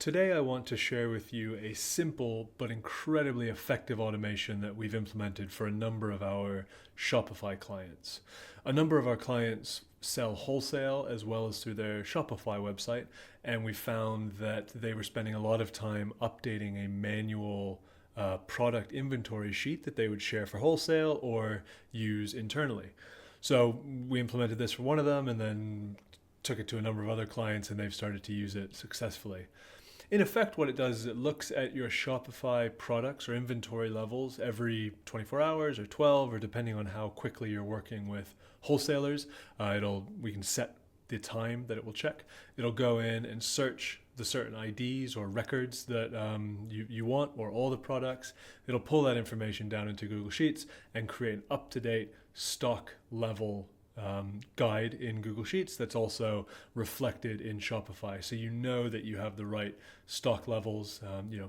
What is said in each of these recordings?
Today I want to share with you a simple but incredibly effective automation that we've implemented for a number of our Shopify clients. A number of our clients sell wholesale as well as through their Shopify website, and we found that they were spending a lot of time updating a manual product inventory sheet that they would share for wholesale or use internally. So we implemented this for one of them and then took it to a number of other clients, and they've started to use it successfully. In effect, what it does is it looks at your Shopify products or inventory levels every 24 hours or 12, or depending on how quickly you're working with wholesalers. We can set the time that it will check. It'll go in and search the certain IDs or records that you want, or all the products. It'll pull that information down into Google Sheets and create an up-to-date stock level guide in Google Sheets that's also reflected in Shopify. So you know that you have the right stock levels.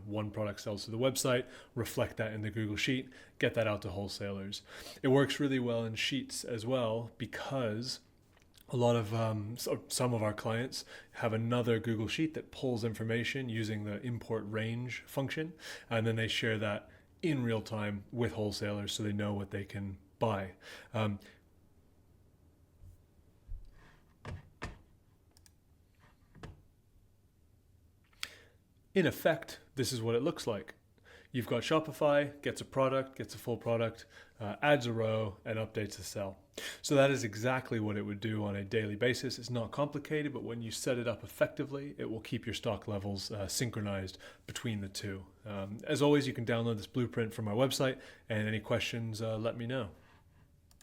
One product sells to the website, reflect that in the Google Sheet, get that out to wholesalers. It works really well in Sheets as well because a lot of some of our clients have another Google Sheet that pulls information using the import range function, and then they share that in real time with wholesalers so they know what they can buy. In effect, this is what it looks like. You've got Shopify, gets a product, gets a full product, adds a row, and updates a cell. So that is exactly what it would do on a daily basis. It's not complicated, but when you set it up effectively, it will keep your stock levels synchronized between the two. As always, you can download this blueprint from our website, and any questions, let me know.